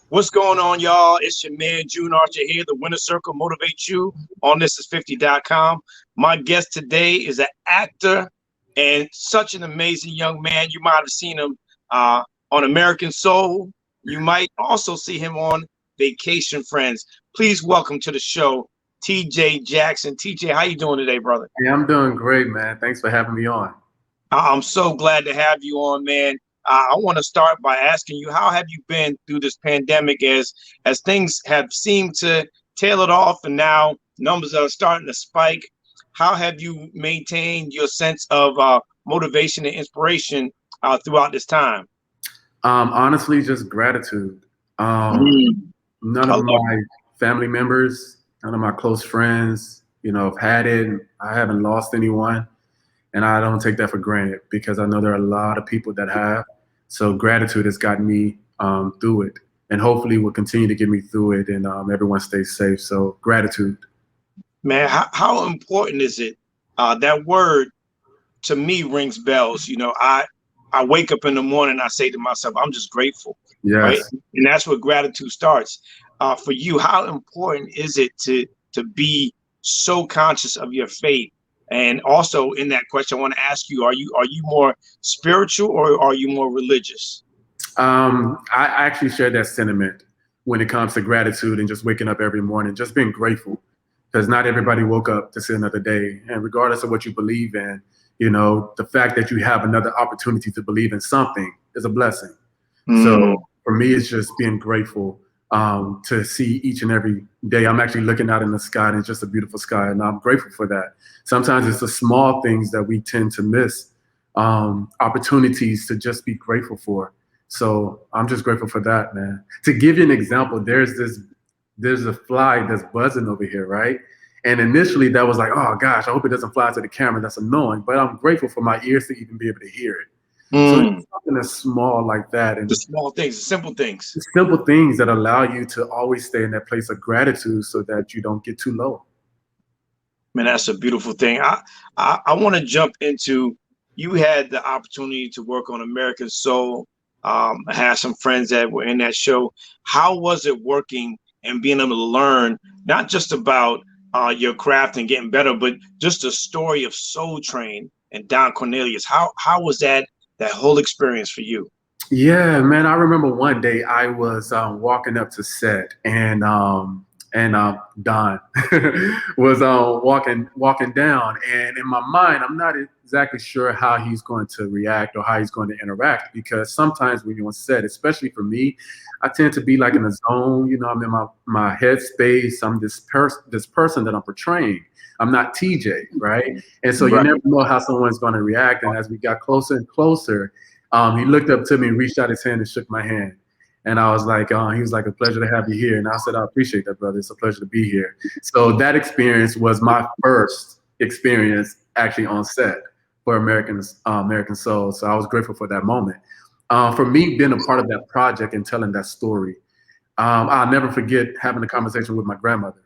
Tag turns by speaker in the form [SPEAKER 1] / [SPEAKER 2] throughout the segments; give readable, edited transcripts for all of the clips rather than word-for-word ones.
[SPEAKER 1] What's going on, y'all? It's your man, June Archer here. The Winner Circle motivates you on This Is 50.com. My guest today is an actor and such an amazing young man. You might have seen him on American Soul. You might also see him on Vacation Friends. Please welcome to the show, TJ Jackson. TJ, how you doing today, brother?
[SPEAKER 2] Yeah, I'm doing great, man. Thanks for having me on.
[SPEAKER 1] I'm so glad to have you on, man. I want to start by asking you, how have you been through this pandemic as things have seemed to tail it off and now numbers are starting to spike? How have you maintained your sense of motivation and inspiration throughout this time?
[SPEAKER 2] Honestly, just gratitude. Um,
[SPEAKER 1] Mm,
[SPEAKER 2] None
[SPEAKER 1] I
[SPEAKER 2] of
[SPEAKER 1] love
[SPEAKER 2] my family members, none of my close friends, have had it. I haven't lost anyone, and I don't take that for granted because I know there are a lot of people that have. So gratitude has gotten me through it, and hopefully will continue to get me through it, and everyone stays safe. So gratitude.
[SPEAKER 1] Man, how important is it? That word to me rings bells. I wake up in the morning, I say to myself, I'm just grateful, right?
[SPEAKER 2] Yes.
[SPEAKER 1] And that's where gratitude starts. For you, how important is it to be so conscious of your faith? And also in that question, I want to ask you, are you more spiritual or are you more religious?
[SPEAKER 2] I actually share that sentiment when it comes to gratitude and just waking up every morning, just being grateful, because not everybody woke up to see another day. And regardless of what you believe in, the fact that you have another opportunity to believe in something is a blessing.
[SPEAKER 1] Mm,
[SPEAKER 2] So for me, it's just being grateful to see each and every day. I'm actually looking out in the sky, and it's just a beautiful sky, and I'm grateful for that. Sometimes it's the small things that we tend to miss, opportunities to just be grateful for. So I'm just grateful for that, man. To give you an example, there's a fly that's buzzing over here, right? And initially that was like, oh gosh, I hope it doesn't fly to the camera. That's annoying. But I'm grateful for my ears to even be able to hear it. So it's
[SPEAKER 1] mm.
[SPEAKER 2] something that's small like that,
[SPEAKER 1] The
[SPEAKER 2] and
[SPEAKER 1] small things, the simple things.
[SPEAKER 2] simple things that allow you to always stay in that place of gratitude so that you don't get too low.
[SPEAKER 1] Man, that's a beautiful thing. I want to jump into, you had the opportunity to work on American Soul. I had some friends that were in that show. How was it working and being able to learn not just about your craft and getting better, but just the story of Soul Train and Don Cornelius? How was that whole experience for you?
[SPEAKER 2] Yeah, man. I remember one day I was walking up to set, and Don was walking down, and in my mind, I'm not exactly sure how he's going to react or how he's going to interact, because sometimes when you're on set, especially for me, I tend to be like in a zone. I'm in my head space. I'm this person that I'm portraying. I'm not TJ, right? And so you
[SPEAKER 1] Right.
[SPEAKER 2] never know how someone's going to react. And as we got closer and closer, he looked up to me, reached out his hand, and shook my hand. And I was like, he was like, a pleasure to have you here. And I said, I appreciate that, brother. It's a pleasure to be here. So that experience was my first experience actually on set for American Soul. So I was grateful for that moment. For me, being a part of that project and telling that story, I'll never forget having a conversation with my grandmother.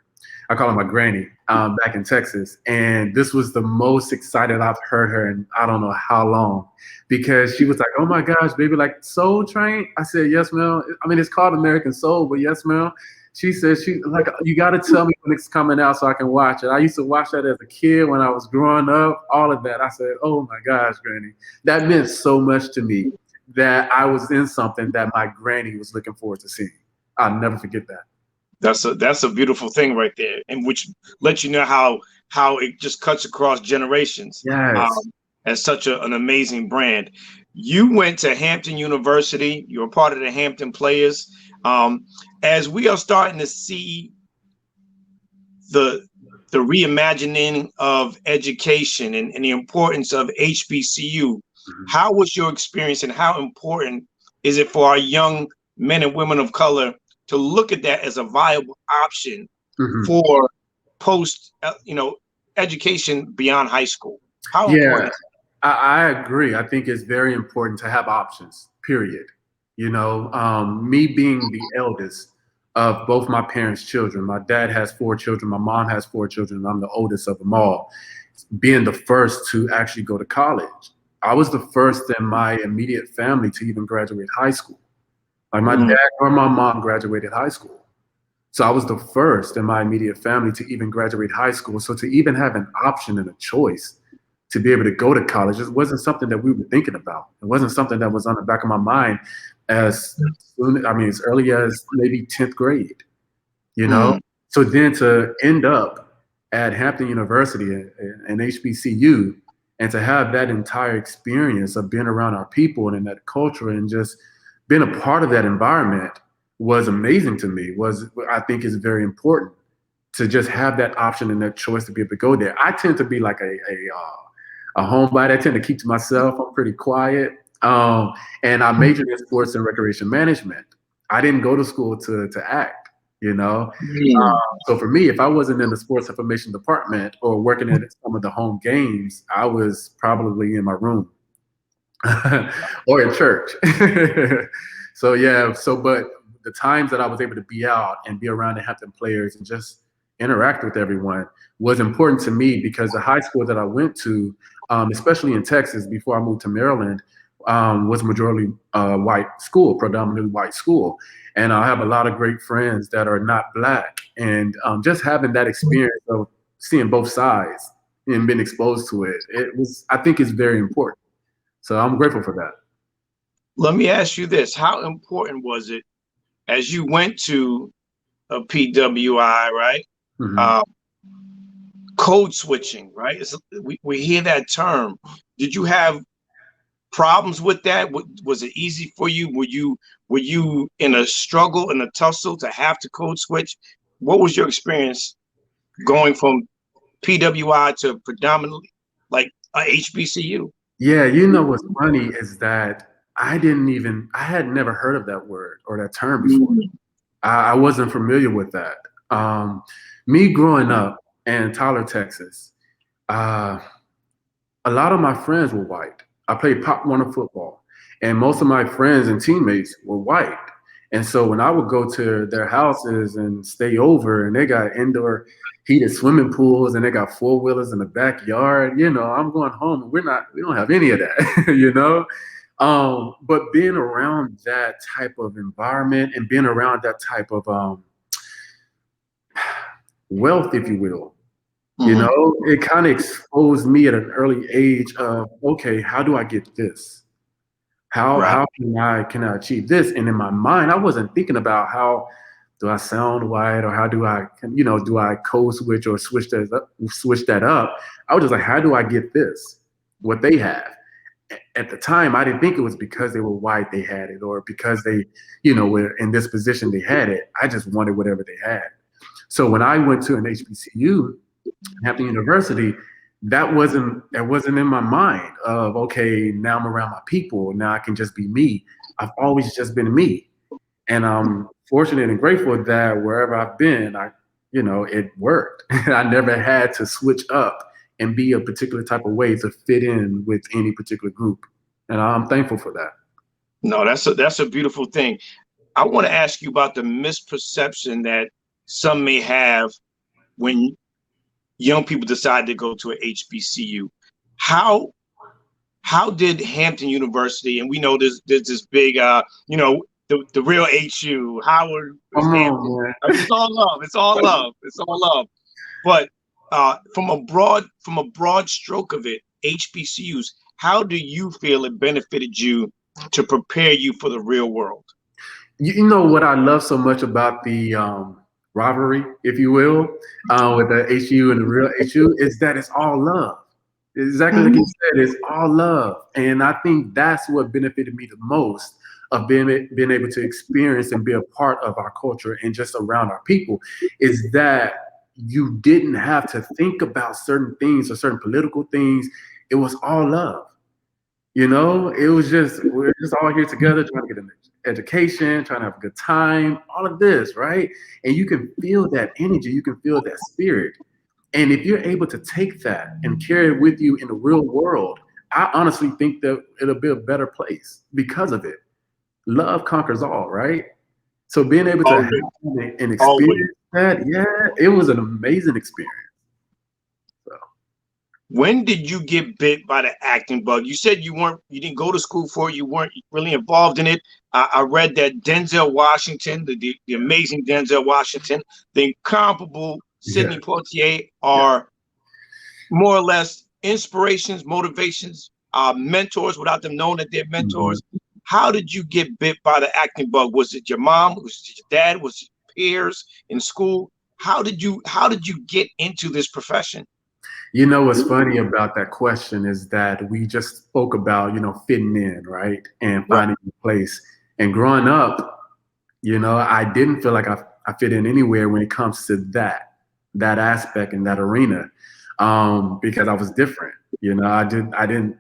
[SPEAKER 2] I call her my granny, back in Texas. And this was the most excited I've heard her in I don't know how long, because she was like, oh my gosh, baby, like Soul Train? I said, yes, ma'am. I mean, it's called American Soul, but yes, ma'am. She said, she like, you got to tell me when it's coming out so I can watch it. I used to watch that as a kid when I was growing up, all of that. I said, oh my gosh, granny. That meant so much to me that I was in something that my granny was looking forward to seeing. I'll never forget that.
[SPEAKER 1] That's a beautiful thing right there, and which lets you know how it just cuts across generations.
[SPEAKER 2] Yes.
[SPEAKER 1] As such an amazing brand. You went to Hampton University. You were part of the Hampton Players. Um, as we are starting to see the the reimagining of education and the importance of HBCU,
[SPEAKER 2] Mhm.
[SPEAKER 1] how was your experience and how important is it for our young men and women of color to look at that as a viable option
[SPEAKER 2] Mhm.
[SPEAKER 1] for post, education beyond high school? How
[SPEAKER 2] Yeah,
[SPEAKER 1] important is
[SPEAKER 2] I agree. I think it's very important to have options, period. Me being the eldest of both my parents' children, my dad has four children, my mom has four children, and I'm the oldest of them all. Being the first to actually go to college, I was the first in my immediate family to even graduate high school. Like my dad or my mom graduated high school. So I was the first in my immediate family to even graduate high school. So to even have an option and a choice to be able to go to college, it wasn't something that we were thinking about. It wasn't something that was on the back of my mind as soon, I mean, as early as maybe 10th grade, you know? So then to end up at Hampton University and HBCU and to have that entire experience of being around our people and in that culture and just being a part of that environment was amazing to me. Was, I think, is very important to just have that option and that choice to be able to go there. I tend to be like a homebody. I tend to keep to myself. I'm pretty quiet. And I majored in sports and recreation management. I didn't go to school to act, you know? So for me, if I wasn't in the sports information department or working at some of the home games, I was probably in my room or in church. So yeah, but the times that I was able to be out and be around the Hampton players and just interact with everyone was important to me because the high school that I went to, especially in Texas before I moved to Maryland, was majority white school, predominantly white school. And I have a lot of great friends that are not Black. And just having that experience of seeing both sides and being exposed to it, I think it's very important. So I'm grateful for that.
[SPEAKER 1] Let me ask you this. How important was it as you went to a PWI, right? Code switching, right? We hear that term. Did you have problems with that? Was it easy for you? Were you in a struggle, in a tussle to have to code switch? What was your experience going from PWI to predominantly like a HBCU?
[SPEAKER 2] Yeah, you know what's funny is that I had never heard of that word or that term before. I wasn't familiar with that. Me growing up in Tyler, Texas, a lot of my friends were white. I played Pop Warner football, and most of my friends and teammates were white. And so when I would go to their houses and stay over, and they got indoor heated swimming pools and they got four-wheelers in the backyard, you know, I'm going home and we don't have any of that, you know? But being around that type of environment and being around that type of wealth, if you will, you know, it kind of exposed me at an early age of, okay, how do I get this? How can I achieve this? And in my mind, I wasn't thinking about how do I sound white or how do I, you know, do I code switch or switch that up? I was just like, how do I get this? What they have. At the time, I didn't think it was because they were white they had it or because they, you know, were in this position they had it. I just wanted whatever they had. So when I went to an HBCU, Hampton University, that wasn't in my mind of, okay, now I'm around my people. Now I can just be me. I've always just been me. And I'm fortunate and grateful that wherever I've been, it worked. I never had to switch up and be a particular type of way to fit in with any particular group. And I'm thankful for that.
[SPEAKER 1] No, that's a beautiful thing. I want to ask you about the misperception that some may have when young people decide to go to an HBCU. How did Hampton University, and we know there's this big, the real HU, Howard, Hampton. It's all love. It's all love. It's all love. But from a broad stroke of it, HBCUs, how do you feel it benefited you to prepare you for the real world?
[SPEAKER 2] You know what I love so much about the rivalry, if you will, with the HU and the real HU is that it's all love. Exactly like you said, it's all love. And I think that's what benefited me the most of being able to experience and be a part of our culture and just around our people is that you didn't have to think about certain things or certain political things. It was all love. You know, it was just, we're just all here together trying to get an education, trying to have a good time, all of this, right? And you can feel that energy, you can feel that spirit. And if you're able to take that and carry it with you in the real world, I honestly think that it'll be a better place because of it. Love conquers all, right? So being able to have and experience that, yeah, it was an amazing experience. So.
[SPEAKER 1] When did you get bit by the acting bug? You said you didn't go to school for it, you weren't really involved in it, I read that Denzel Washington, the amazing Denzel Washington, the incomparable
[SPEAKER 2] Yeah.
[SPEAKER 1] Sidney Poitier
[SPEAKER 2] Yeah.
[SPEAKER 1] are more or less inspirations, motivations, mentors without them knowing that they're
[SPEAKER 2] Mhm.
[SPEAKER 1] mentors. How did you get bit by the acting bug? Was it your mom? Was it your dad? Was it peers in school? How did you get into this profession?
[SPEAKER 2] You know what's funny about that question is that we just spoke about, fitting in, right? And
[SPEAKER 1] Right.
[SPEAKER 2] finding a place. And growing up, I didn't feel like I fit in anywhere when it comes to that aspect in that arena, because I was different. I didn't.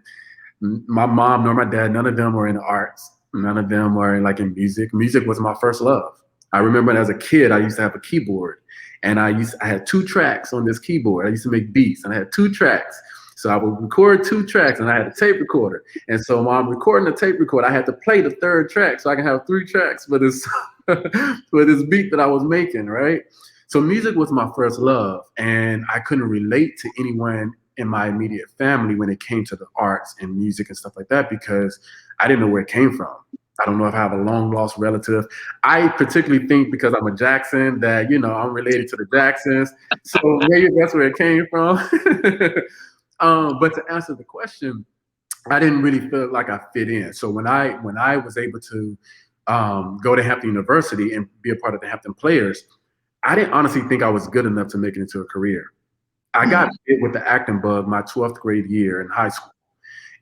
[SPEAKER 2] My mom nor my dad, none of them were in the arts. None of them were like in music. Music was my first love. I remember as a kid, I used to have a keyboard, and I had 2 tracks on this keyboard. I used to make beats, and I had 2 tracks. So I would record 2 tracks, and I had a tape recorder. And so while I'm recording the tape recorder, I had to play the third track so I can have 3 tracks for this for this beat that I was making, right? So music was my first love, and I couldn't relate to anyone in my immediate family when it came to the arts and music and stuff like that because I didn't know where it came from. I don't know if I have a long lost relative. I particularly think because I'm a Jackson that, I'm related to the Jacksons. So maybe that's where it came from. But to answer the question, I didn't really feel like I fit in. So when I was able to go to Hampton University and be a part of the Hampton Players, I didn't honestly think I was good enough to make it into a career. I got bit with the acting bug my 12th grade year in high school.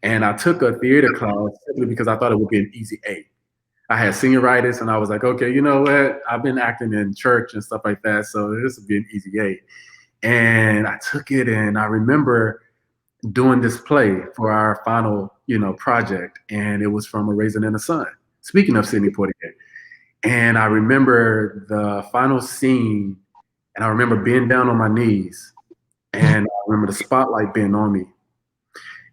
[SPEAKER 2] And I took a theater class simply because I thought it would be an easy A. I had senioritis and I was like, okay, you know what? I've been acting in church and stuff like that, so this would be an easy A. And I took it and I remember doing this play for our final, project, and it was from A Raisin in the Sun. Speaking of Sidney Poitier. And I remember the final scene, and I remember being down on my knees, and I remember the spotlight being on me.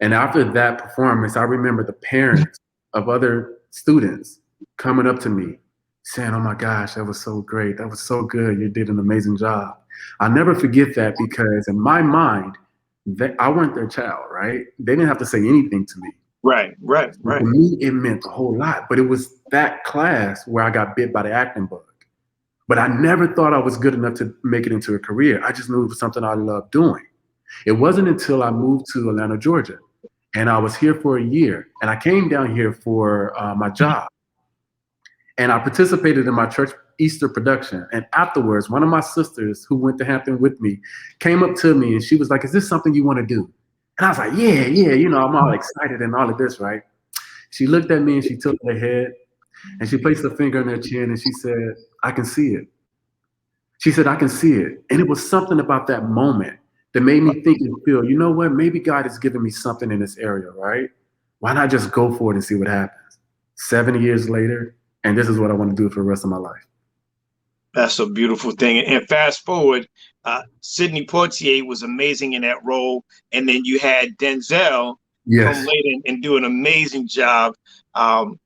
[SPEAKER 2] And after that performance, I remember the parents of other students coming up to me saying, "Oh my gosh, that was so great. That was so good. You did an amazing job." I'll never forget that because in my mind, I weren't their child, right? They didn't have to say anything to me.
[SPEAKER 1] Right, right,
[SPEAKER 2] For
[SPEAKER 1] right.
[SPEAKER 2] me, it meant a whole lot. But it was that class where I got bit by the acting bug. But I never thought I was good enough to make it into a career. I just knew it was something I loved doing. It wasn't until I moved to Atlanta, Georgia, and I was here for a year, and I came down here for my job, and I participated in my church Easter production. And afterwards, one of my sisters who went to Hampton with me came up to me, and she was like, "Is this something you want to do?" And I was like, "Yeah, yeah, I'm all excited and all of this, right?" She looked at me and she tilted her head, and she placed her finger on her chin, and she said, "I can see it." She said, "I can see it." And it was something about that moment that made me think and feel, you know what? Maybe God is giving me something in this area, right? Why not just go for it and see what happens? 7 years later, and this is what I want to do for the rest of my life.
[SPEAKER 1] That's a beautiful thing. And fast forward, Sidney Poitier was amazing in that role, and then you had Denzel come
[SPEAKER 2] Yes.
[SPEAKER 1] later and do an amazing job. Um,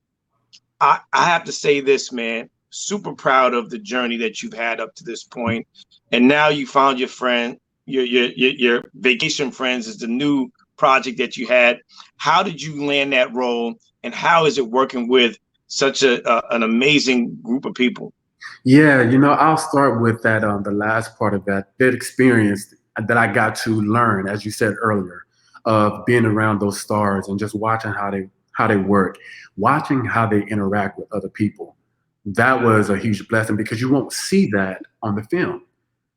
[SPEAKER 1] I have to say this, man. Super proud of the journey that you've had up to this point, and now you found your friend. Your Vacation Friends is the new project that you had. How did you land that role, and how is it working with such an amazing group of people?
[SPEAKER 2] Yeah, I'll start with that the last part of that experience that I got to learn, as you said earlier, of being around those stars and just watching how they work, watching how they interact with other people. That was a huge blessing because you won't see that on the film.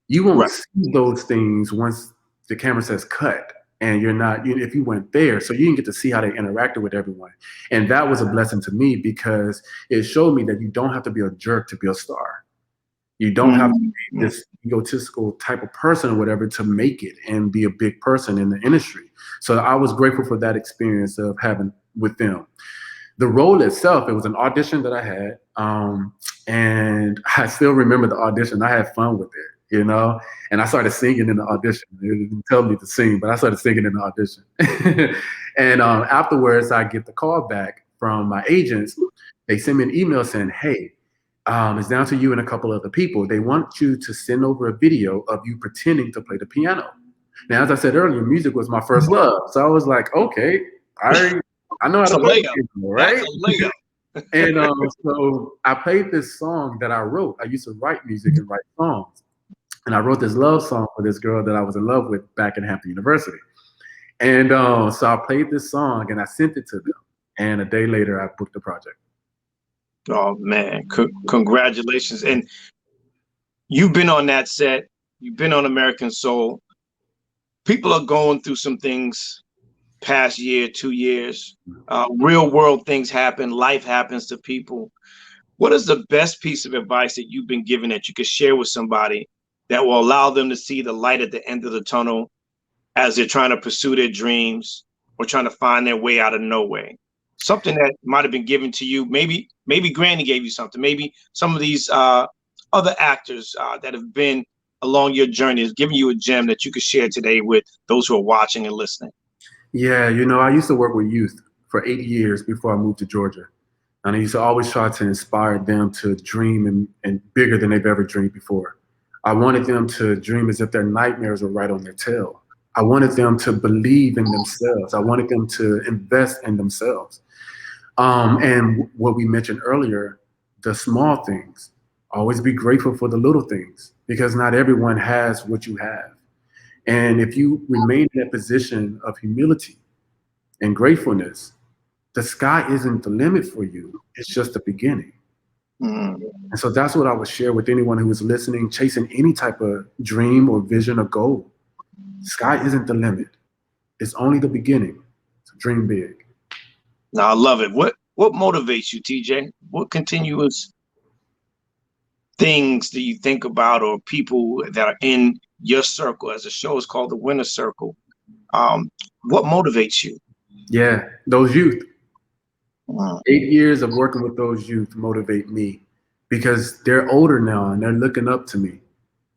[SPEAKER 2] You won't
[SPEAKER 1] Right.
[SPEAKER 2] see those things once the camera says cut and you're not, if you weren't there. So you didn't get to see how they interacted with everyone. And that was a blessing to me because it showed me that you don't have to be a jerk to be a star. You don't have to be this egotistical type of person or whatever to make it and be a big person in the industry. So I was grateful for that experience of having with them. The role itself, it was an audition that I had. And I still remember the audition. I had fun with it, and I started singing in the audition. They didn't tell me to sing, but I started singing in the audition. And afterwards, I get the call back from my agents. They send me an email saying, "Hey, it's down to you and a couple other people. They want you to send over a video of you pretending to play the piano." Now, as I said earlier, music was my first love. So I was like, okay, I know how
[SPEAKER 1] It's
[SPEAKER 2] to
[SPEAKER 1] a
[SPEAKER 2] play the
[SPEAKER 1] layup.
[SPEAKER 2] piano,
[SPEAKER 1] That's
[SPEAKER 2] right?
[SPEAKER 1] a layup.
[SPEAKER 2] And so I played this song that I wrote. I used to write music and write songs. And I wrote this love song for this girl that I was in love with back in Hampton University. And so I played this song and I sent it to them. And a day later, I booked the project.
[SPEAKER 1] Oh man, congratulations! And you've been on that set. You've been on American Soul. People are going through some things past year, 2 years. Real world things happen. Life happens to people. What is the best piece of advice that you've been given that you could share with somebody that will allow them to see the light at the end of the tunnel as they're trying to pursue their dreams or trying to find their way out of nowhere? Something that might have been given to you. Maybe Granny gave you something. Maybe some of these other actors that have been along your journey has given you a gem that you could share today with those who are watching and listening.
[SPEAKER 2] Yeah, I used to work with youth for 8 years before I moved to Georgia. And I used to always try to inspire them to dream and bigger than they've ever dreamed before. I wanted them to dream as if their nightmares were right on their tail. I wanted them to believe in themselves. I wanted them to invest in themselves. And what we mentioned earlier, the small things. Always be grateful for the little things because not everyone has what you have. And if you remain in that position of humility and gratefulness, the sky isn't the limit for you. It's just the beginning.
[SPEAKER 1] Mm.
[SPEAKER 2] And so that's what I would share with anyone who is listening, chasing any type of dream or vision or goal. Sky isn't the limit. It's only the beginning. So dream big.
[SPEAKER 1] Now, I love it. What motivates you, TJ? What continuous things do you think about, or people that are in your circle, as the show is called the Winner Circle? What motivates you?
[SPEAKER 2] Yeah, those youth.
[SPEAKER 1] Mm.
[SPEAKER 2] 8 years of working with those youth motivate me because they're older now and they're looking up to me.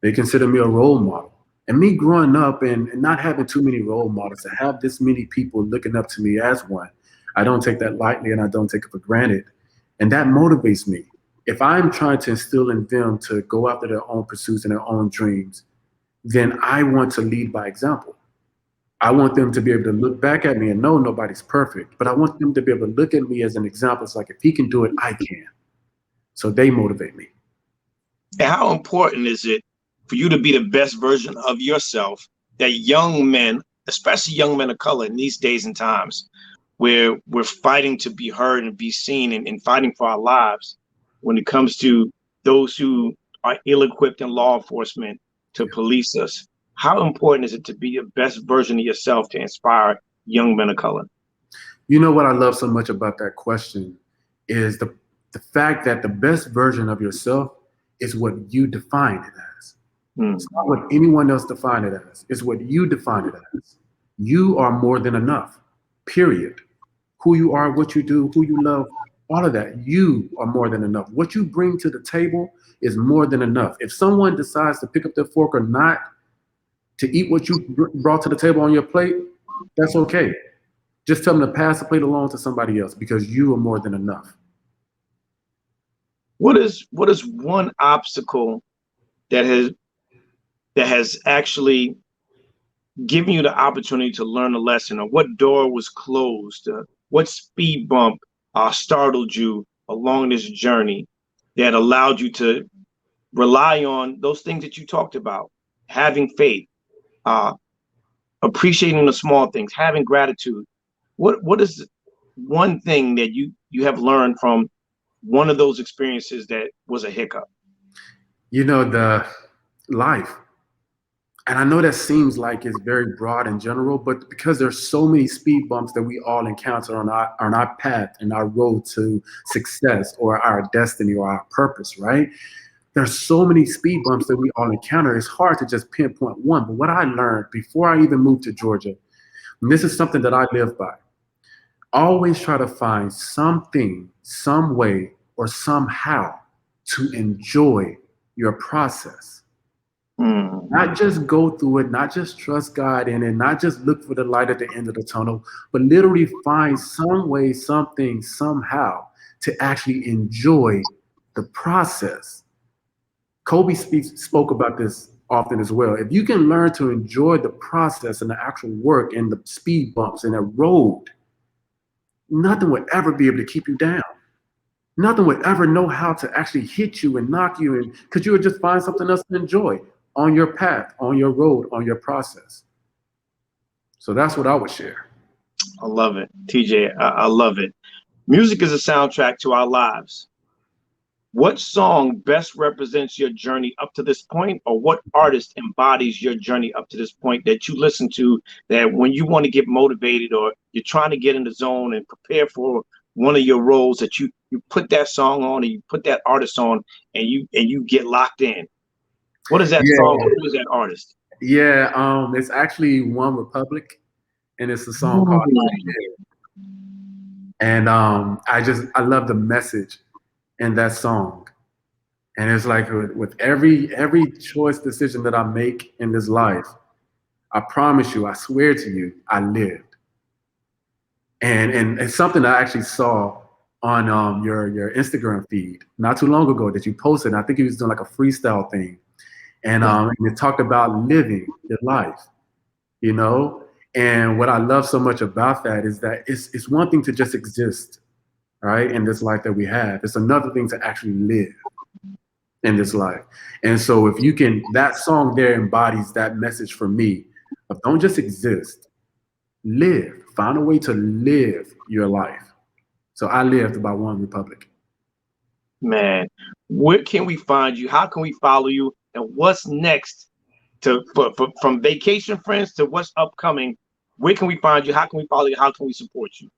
[SPEAKER 2] They consider me a role model. And me growing up and not having too many role models, to have this many people looking up to me as one, I don't take that lightly and I don't take it for granted. And that motivates me. If I'm trying to instill in them to go after their own pursuits and their own dreams, then I want to lead by example. I want them to be able to look back at me and know nobody's perfect, but I want them to be able to look at me as an example. It's like, if he can do it, I can. So they motivate me.
[SPEAKER 1] And how important is it for you to be the best version of yourself that young men, especially young men of color in these days and times, where we're fighting to be heard and be seen and fighting for our lives when it comes to those who are ill-equipped in law enforcement to police us? How important is it to be the best version of yourself to inspire young men of color?
[SPEAKER 2] You know what I love so much about that question is the fact that the best version of yourself is what you define it as. It's not what anyone else defined it as. It's what you define it as. You are more than enough, period. Who you are, what you do, who you love, all of that. You are more than enough. What you bring to the table is more than enough. If someone decides to pick up their fork or not, to eat what you brought to the table on your plate, that's okay. Just tell them to pass the plate along to somebody else because you are more than enough.
[SPEAKER 1] What is one obstacle that has actually given you the opportunity to learn a lesson, or what door was closed? What speed bump startled you along this journey that allowed you to rely on those things that you talked about, having faith, appreciating the small things, having gratitude? What is one thing that you have learned from one of those experiences that was a hiccup?
[SPEAKER 2] The life. And I know that seems like it's very broad and general, but because there's so many speed bumps that we all encounter on our path and our road to success or our destiny or our purpose, right? There's so many speed bumps that we all encounter. It's hard to just pinpoint one. But what I learned before I even moved to Georgia, and this is something that I live by, always try to find something, some way, or somehow to enjoy your process. Not just go through it, not just trust God in it, not just look for the light at the end of the tunnel, but literally find some way, something, somehow to actually enjoy the process. Kobe spoke about this often as well. If you can learn to enjoy the process and the actual work and the speed bumps and the road, nothing will ever be able to keep you down. Nothing would ever know how to actually hit you and knock you in, because you would just find something else to enjoy on your path, on your road, on your process. So that's what I would share.
[SPEAKER 1] I love it, TJ. I love it. Music is a soundtrack to our lives. What song best represents your journey up to this point, or what artist embodies your journey up to this point that you listen to, that when you want to get motivated or you're trying to get in the zone and prepare for one of your roles, that you put that song on and you put that artist on and you get locked in? What is that song?
[SPEAKER 2] Yeah,
[SPEAKER 1] Who is that artist?
[SPEAKER 2] yeah. It's actually One Republic, and it's a song called and I love the message in that song. And it's like with every choice decision that I make in this life, I promise you, I swear to you, I lived. And it's something I actually saw on your Instagram feed not too long ago that you posted. I think you was doing like a freestyle thing, and you talked about living your life, you know. And what I love so much about that is that it's one thing to just exist, right, in this life that we have. It's another thing to actually live in this life. And so if you can, that song there embodies that message for me of don't just exist, live, find a way to live your life. So I lived by One Republic.
[SPEAKER 1] Man, where can we find you? How can we follow you? And what's next from Vacation Friends to what's upcoming? Where can we find you? How can we follow you? How can we support you?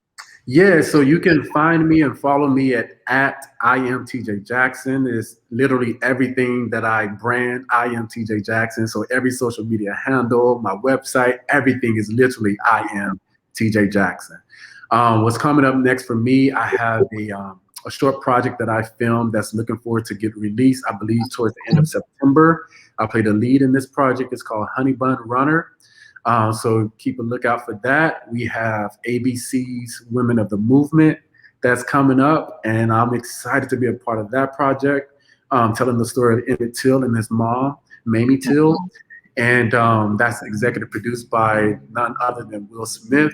[SPEAKER 2] Yeah, so you can find me and follow me at I am TJ Jackson. It's literally everything that I brand. I am TJ Jackson. So every social media handle, my website, everything is literally I am TJ Jackson. What's coming up next for me? I have a short project that I filmed that's looking forward to get released, I believe, towards the end of September. I play the lead in this project. It's called Honey Bun Runner. So keep a lookout for that. We have ABC's Women of the Movement that's coming up, and I'm excited to be a part of that project, telling the story of Emmett Till and his mom, Mamie Till. And that's executive produced by none other than Will Smith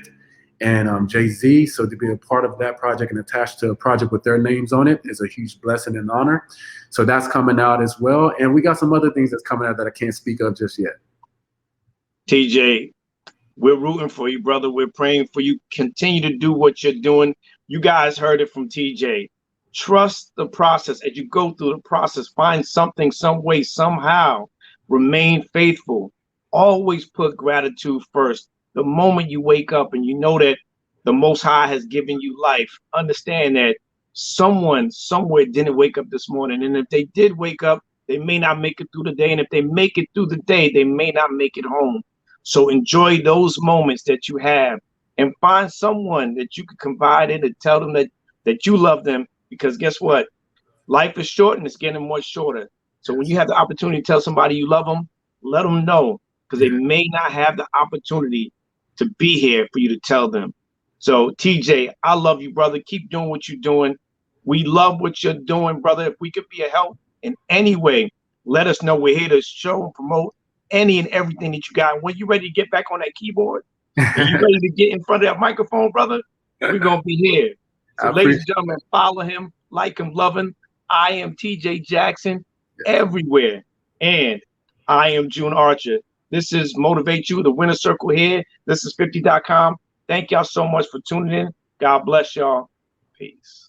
[SPEAKER 2] and Jay-Z. So to be a part of that project and attached to a project with their names on it is a huge blessing and honor. So that's coming out as well. And we got some other things that's coming out that I can't speak of just yet.
[SPEAKER 1] TJ, we're rooting for you, brother. We're praying for you. Continue to do what you're doing. You guys heard it from TJ. Trust the process. As you go through the process, find something, some way, somehow. Remain faithful. Always put gratitude first. The moment you wake up and you know that the Most High has given you life, understand that someone somewhere didn't wake up this morning. And if they did wake up, they may not make it through the day. And if they make it through the day, they may not make it home. So enjoy those moments that you have and find someone that you can confide in and tell them that you love them, because guess what? Life is short and it's getting much shorter. So when you have the opportunity to tell somebody you love them, let them know, because they may not have the opportunity to be here for you to tell them. So TJ, I love you, brother. Keep doing what you're doing. We love what you're doing, brother. If we could be a help in any way, let us know. We're here to show and promote any and everything that you got. When you're ready to get back on that keyboard and you're ready to get in front of that microphone, brother, we're going to be here. So ladies and gentlemen, follow him, like him, love him. I am TJ Jackson everywhere. And I am June Archer. This is Motivate You, the Winner Circle here. This is 50.com. Thank y'all so much for tuning in. God bless y'all. Peace.